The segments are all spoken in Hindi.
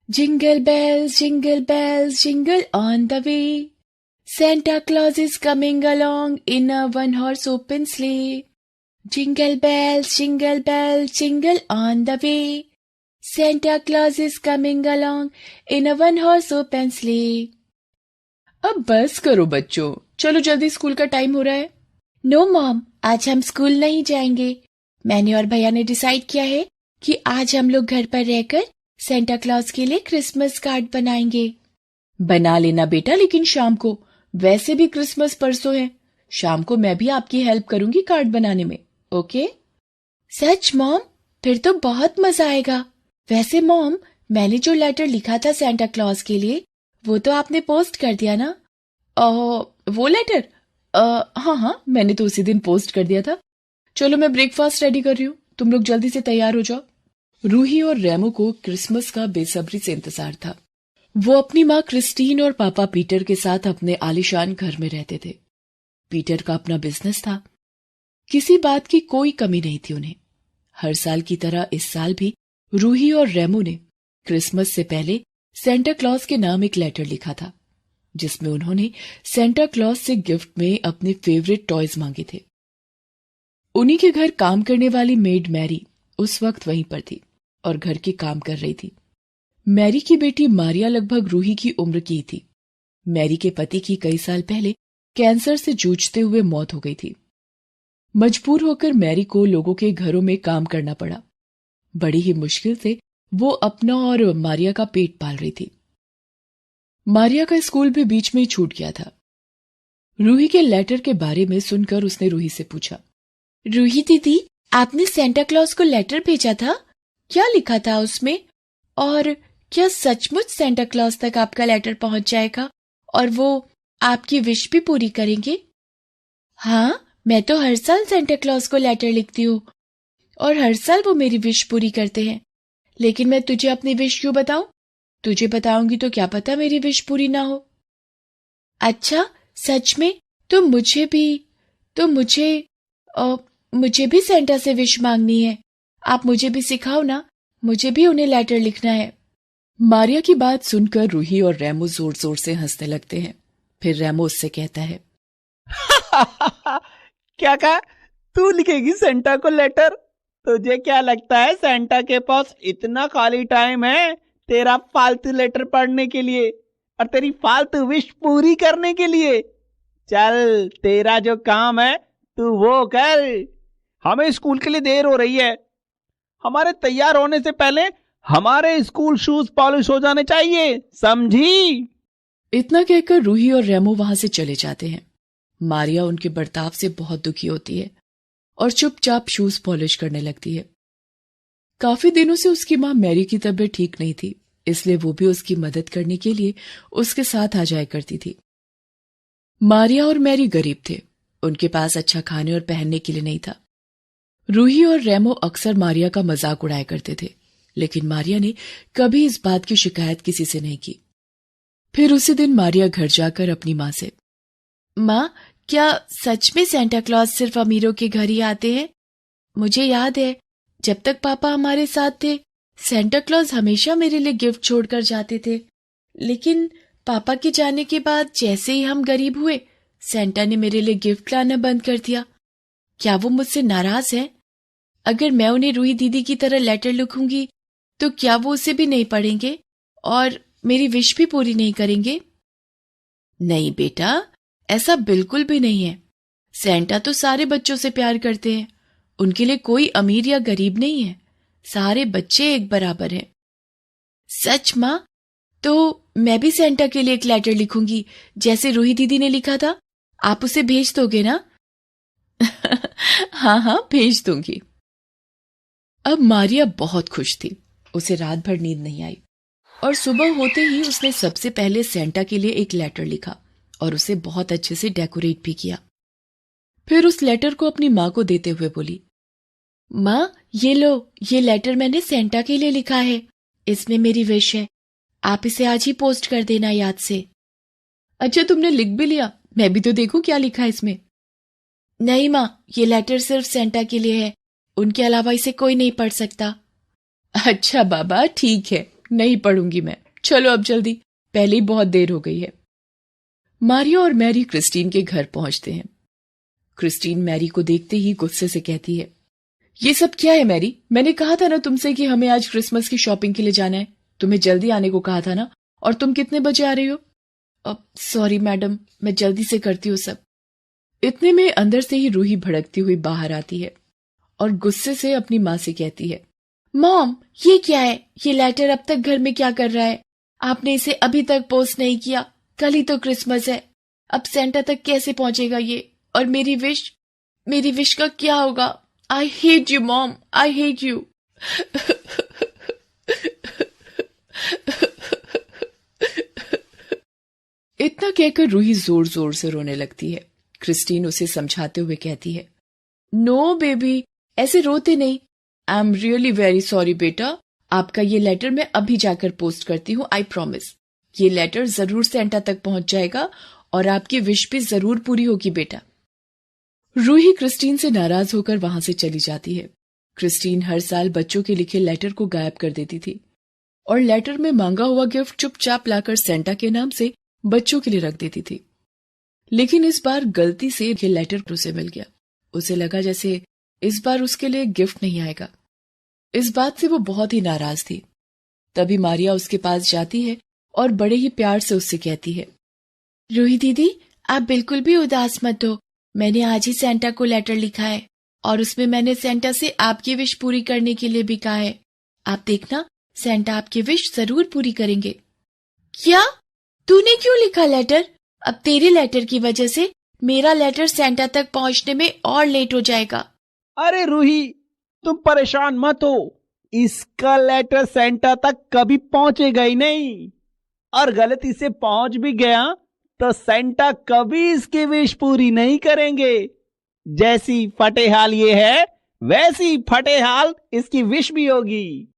jingle bells, jingle on the way. Santa Claus is coming along in a one-horse open sleigh. Jingle bells, jingle on the way. Santa Claus is coming along in a one-horse open sleigh. अब बस करो बच्चों, चलो जल्दी स्कूल का टाइम हो रहा है। नो मॉम, आज हम स्कूल नहीं जाएंगे। मैंने और भैया ने डिसाइड किया है कि आज हम लोग घर पर रहकर सेंटा क्लॉज के लिए क्रिसमस कार्ड बनाएंगे। बना लेना बेटा, लेकिन शाम को, वैसे भी क्रिसमस परसों है। शाम को मैं भी आपकी हेल्प करूंगी कार्ड बनाने में, ओके? सच मॉम? फिर तो बहुत मजा आएगा। वैसे मॉम, मैंने जो लेटर लिखा था सेंटा क्लॉज के लिए, वो तो आपने पोस्ट कर दिया ना? वो लेटर? हाँ, मैंने तो उसी दिन पोस्ट कर दिया था। चलो मैं ब्रेकफास्ट रेडी कर रही हूँ, तुम लोग जल्दी से तैयार हो जाओ। रूही और रेमो को क्रिसमस का बेसब्री से इंतजार था। वो अपनी माँ क्रिस्टीन और पापा पीटर के साथ अपने आलीशान घर में रहते थे। पीटर का अपना बिजनेस था, किसी बात की कोई कमी नहीं थी उन्हें। हर साल की तरह इस साल भी रूही और रेमो ने क्रिसमस से पहले सेंटा क्लॉज के नाम एक लेटर लिखा था, जिसमें उन्होंने सेंटा क्लॉज से गिफ्ट में अपने फेवरेट टॉयज मांगे थे। उन्हीं के घर काम करने वाली मेड मैरी उस वक्त वहीं पर थी और घर के काम कर रही थी। मैरी की बेटी मारिया लगभग रूही की उम्र की थी। मैरी के पति की कई साल पहले कैंसर से जूझते हुए मौत हो गई थी। मजबूर होकर मैरी को लोगों के घरों में काम करना पड़ा। बड़ी ही मुश्किल से वो अपना और मारिया का पेट पाल रही थी। मारिया का स्कूल भी बीच में ही छूट गया था। रूही के लेटर के बारे में सुनकर उसने रूही से पूछा, रूही दीदी, आपने सेंटा क्लॉज को लेटर भेजा था? क्या लिखा था उसमें? और क्या सचमुच सेंटा क्लॉज तक आपका लेटर पहुंच जाएगा और वो आपकी विश भी पूरी करेंगे? हाँ, मैं तो हर साल सेंटा क्लॉज को लेटर लिखती हूँ और हर साल वो मेरी विश पूरी करते हैं। लेकिन मैं तुझे अपनी विश क्यों बताऊं? तुझे बताऊंगी तो क्या पता मेरी विश पूरी ना हो। अच्छा, सच में? तो मुझे भी सेंटा से विश मांगनी है। आप मुझे भी सिखाओ ना, मुझे भी उन्हें लेटर लिखना है। मारिया की बात सुनकर रूही और रेमो जोर जोर से हंसने लगते हैं। फिर रेमो उससे कहता है, क्या कहा? तू लिखेगी सेंटा को लेटर? तुझे क्या लगता है सेंटा के पास इतना खाली टाइम है तेरा फालतू लेटर पढ़ने के लिए और तेरी फालतू विश पूरी करने के लिए? चल, तेरा जो काम है तू वो कर। हमें स्कूल के लिए देर हो रही है। हमारे तैयार होने से पहले हमारे स्कूल शूज पॉलिश हो जाने चाहिए, समझी? इतना कहकर रूही और रेमो वहां से चले जाते हैं। मारिया उनके बर्ताव से बहुत दुखी होती है और चुपचाप शूज पॉलिश करने लगती है। काफी दिनों से उसकी मां मैरी की तबीयत ठीक नहीं थी, इसलिए वो भी उसकी मदद करने के लिए उसके साथ आ जाया करती थी। मारिया और मैरी गरीब थे, उनके पास अच्छा खाने और पहनने के लिए नहीं था। रूही और रेमो अक्सर मारिया का मजाक उड़ाया करते थे, लेकिन मारिया ने कभी इस बात की शिकायत किसी से नहीं की। फिर उसी दिन मारिया घर जाकर अपनी माँ से, माँ, क्या सच में सेंटा क्लॉज सिर्फ अमीरों के घर ही आते हैं? मुझे याद है जब तक पापा हमारे साथ थे, सेंटा क्लॉज हमेशा मेरे लिए गिफ्ट छोड़कर जाते थे। लेकिन पापा के जाने के बाद जैसे ही हम गरीब हुए, सेंटा ने मेरे लिए गिफ्ट लाना बंद कर दिया। क्या वो मुझसे नाराज है? अगर मैं उन्हें रूही दीदी की तरह लेटर लिखूंगी तो क्या वो उसे भी नहीं पढ़ेंगे और मेरी विश भी पूरी नहीं करेंगे? नहीं बेटा, ऐसा बिल्कुल भी नहीं है। सेंटा तो सारे बच्चों से प्यार करते हैं। उनके लिए कोई अमीर या गरीब नहीं है, सारे बच्चे एक बराबर हैं। सच माँ? तो मैं भी सेंटा के लिए एक लेटर लिखूंगी जैसे रूही दीदी ने लिखा था। आप उसे भेज दोगे ना? हाँ, भेज दूंगी। अब मारिया बहुत खुश थी। उसे रात भर नींद नहीं आई और सुबह होते ही उसने सबसे पहले सेंटा के लिए एक लेटर लिखा और उसे बहुत अच्छे से डेकोरेट भी किया। फिर उस लेटर को अपनी माँ को देते हुए बोली, माँ, ये लो, ये लेटर मैंने सेंटा के लिए लिखा है। इसमें मेरी विश है। आप इसे आज ही पोस्ट कर देना याद से। अच्छा, तुमने लिख भी लिया? मैं भी तो देखूं क्या लिखा है इसमें। नहीं माँ, ये लेटर सिर्फ सेंटा के लिए है, उनके अलावा इसे कोई नहीं पढ़ सकता। अच्छा बाबा, ठीक है, नहीं पढ़ूंगी मैं, चलो अब जल्दी, पहले ही बहुत देर हो गई है। मारिया और मैरी क्रिस्टीन के घर पहुंचते हैं। क्रिस्टीन मैरी को देखते ही गुस्से से कहती है, ये सब क्या है मैरी? मैंने कहा था ना तुमसे कि हमें आज क्रिसमस की शॉपिंग के लिए जाना है। तुम्हें जल्दी आने को कहा था ना, और तुम कितने बजे आ रही हो? अब सॉरी मैडम, मैं जल्दी से करती हूँ सब। इतने में अंदर से ही रूही भड़कती हुई बाहर आती है और गुस्से से अपनी माँ से कहती है, मॉम ये क्या है? ये लेटर अब तक घर में क्या कर रहा है? आपने इसे अभी तक पोस्ट नहीं किया। कल ही तो क्रिसमस है, अब सेंटा तक कैसे पहुंचेगा ये? और मेरी विश का क्या होगा? I hate you mom, I hate you. इतना कहकर रूही जोर जोर से रोने लगती है। क्रिस्टीन उसे समझाते हुए कहती है, नो बेबी, ऐसे रोते नहीं। I am really very sorry बेटा, आपका ये लेटर मैं अभी जाकर पोस्ट करती हूँ, आई प्रॉमिस। ये लेटर जरूर सेंटा तक पहुंच जाएगा और आपकी विश भी जरूर पूरी होगी बेटा। रूही क्रिस्टीन से नाराज होकर वहां से चली जाती है। क्रिस्टीन हर साल बच्चों के लिखे लेटर को गायब कर देती थी और लेटर में मांगा हुआ गिफ्ट चुपचाप लाकर सेंटा के नाम से बच्चों के लिए रख देती थी। लेकिन इस बार गलती से ये लेटर उसे मिल गया। उसे लगा जैसे इस बार उसके लिए गिफ्ट नहीं आएगा। इस बात से वो बहुत ही नाराज थी। तभी मारिया उसके पास जाती है और बड़े ही प्यार से उससे कहती है, रूही दीदी, आप बिल्कुल भी उदास मत हो। मैंने आज ही सेंटा को लेटर लिखा है और उसमें मैंने सेंटा से आपकी विश पूरी करने के लिए भी कहा है। आप देखना, सेंटा आपकी विश जरूर पूरी करेंगे। क्या? तूने क्यों लिखा लेटर? अब तेरे लेटर की वजह से मेरा लेटर सेंटा तक पहुंचने में और लेट हो जाएगा। अरे रूही, तुम परेशान मत हो, इसका लेटर सेंटा तक कभी पहुंचेगा ही नहीं, और गलती से पहुंच भी गया तो सेंटा कभी इसकी विश पूरी नहीं करेंगे। जैसी फटेहाल ये है, वैसी फटेहाल इसकी विश भी होगी।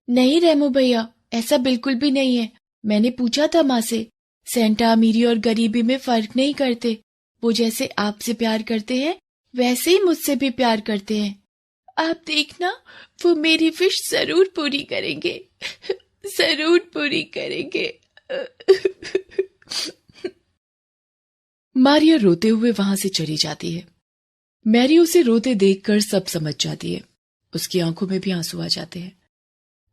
नहीं रेमो भैया, ऐसा बिल्कुल भी नहीं है। मैंने पूछा था माँ से, सेंटा अमीरी और गरीबी में फर्क नहीं करते। वो जैसे आपसे प्यार करते हैं वैसे ही मुझसे भी प्यार करते हैं। आप देखना, वो मेरी विश जरूर पूरी करेंगे, जरूर पूरी करेंगे। मारिया रोते हुए वहां से चली जाती है। मैरी उसे रोते देखकर सब समझ जाती है। उसकी आंखों में भी आंसू आ जाते हैं।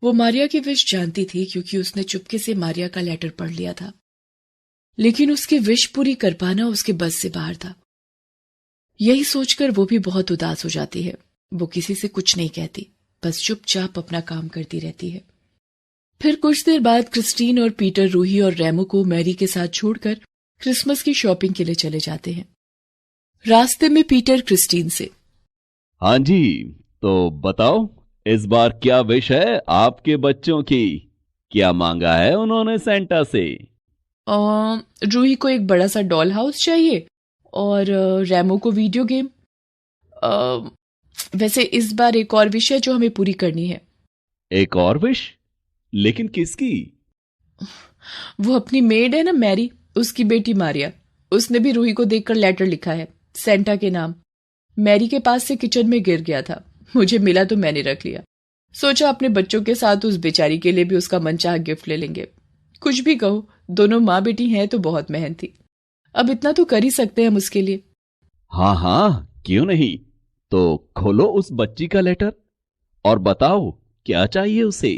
वो मारिया की विश जानती थी क्योंकि उसने चुपके से मारिया का लेटर पढ़ लिया था, लेकिन उसकी विश पूरी कर पाना उसके बस से बाहर था। यही सोचकर वो भी बहुत उदास हो जाती है। वो किसी से कुछ नहीं कहती, बस चुपचाप अपना काम करती रहती है। फिर कुछ देर बाद क्रिस्टीन और पीटर रूही और रेमो को मैरी के साथ छोड़कर क्रिसमस की शॉपिंग के लिए चले जाते हैं। रास्ते में पीटर क्रिस्टीन से, हाँ जी, तो बताओ इस बार क्या विश है आपके बच्चों की? क्या मांगा है उन्होंने सेंटा से? रूही को एक बड़ा सा डॉल हाउस चाहिए और रेमो को वीडियो गेम। वैसे इस बार एक और विश है जो हमें पूरी करनी है। एक और विश? लेकिन किसकी? वो अपनी मेड है ना मैरी, उसकी बेटी मारिया, उसने भी रूही को देखकर लेटर लिखा है सेंटा के नाम। मैरी के पास से किचन में गिर गया था, मुझे मिला तो मैंने रख लिया। सोचा अपने बच्चों के साथ उस बेचारी के लिए भी उसका मनचाहा गिफ्ट ले लेंगे। कुछ भी कहो, दोनों माँ बेटी हैं तो बहुत मेहनती। अब इतना तो कर ही सकते हैं हम उसके लिए। हाँ हाँ, क्यों नहीं। तो खोलो उस बच्ची का लेटर और बताओ क्या चाहिए उसे।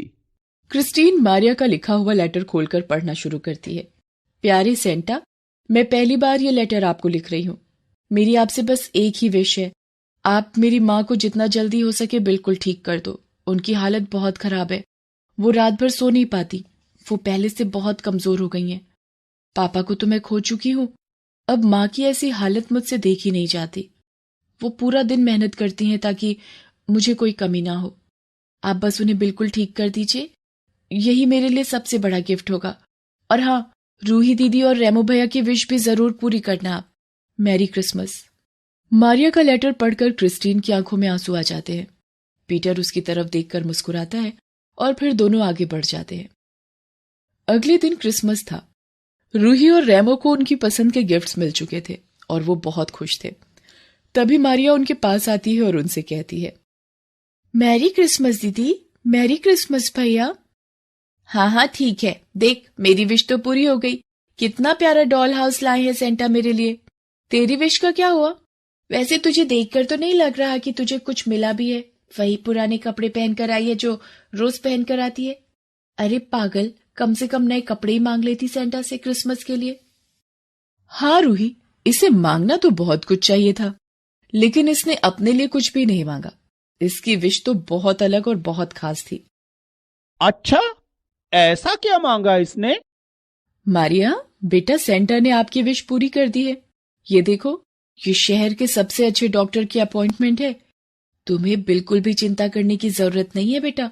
क्रिस्टीन मारिया का लिखा हुआ लेटर खोलकर पढ़ना शुरू करती है। प्यारे सेंटा, मैं पहली बार ये लेटर आपको लिख रही हूँ। मेरी आपसे बस एक ही विश है, आप मेरी माँ को जितना जल्दी हो सके बिल्कुल ठीक कर दो। उनकी हालत बहुत खराब है, वो रात भर सो नहीं पाती। वो पहले से बहुत कमजोर हो गई हैं। पापा को तो मैं खो चुकी हूँ, अब माँ की ऐसी हालत मुझसे देखी नहीं जाती। वो पूरा दिन मेहनत करती हैं ताकि मुझे कोई कमी ना हो। आप बस उन्हें बिल्कुल ठीक कर दीजिए, यही मेरे लिए सबसे बड़ा गिफ्ट होगा। और हाँ, रूही दीदी और रेमो भैया की विश भी जरूर पूरी करना आप। Merry Christmas. मारिया का लेटर पढ़कर क्रिस्टीन की आंखों में आंसू आ जाते हैं। पीटर उसकी तरफ देखकर मुस्कुराता है और फिर दोनों आगे बढ़ जाते हैं। अगले दिन क्रिसमस था। रूही और रेमो को उनकी पसंद के गिफ्ट्स मिल चुके थे और वो बहुत खुश थे। तभी मारिया उनके पास आती है और उनसे कहती है, मैरी क्रिसमस दीदी, मैरी क्रिसमस भैया। हाँ हाँ ठीक है, देख मेरी विश तो पूरी हो गई। कितना प्यारा डॉल हाउस लाए हैं सेंटा मेरे लिए। तेरी विश का क्या हुआ? वैसे तुझे देखकर तो नहीं लग रहा कि तुझे कुछ मिला भी है। वही पुराने कपड़े पहनकर आई है जो रोज पहनकर आती है। अरे पागल, कम से कम नए कपड़े ही मांग लेती सेंटा से क्रिसमस के लिए। हाँ रूही, इसे मांगना तो बहुत कुछ चाहिए था, लेकिन इसने अपने लिए कुछ भी नहीं मांगा। इसकी विश तो बहुत अलग और बहुत खास थी। अच्छा, ऐसा क्या मांगा इसने? मारिया, बेटा सेंटा ने आपकी विश पूरी कर दी है। ये देखो, ये शहर के सबसे अच्छे डॉक्टर की अपॉइंटमेंट है। तुम्हें बिल्कुल भी चिंता करने की जरूरत नहीं है बेटा।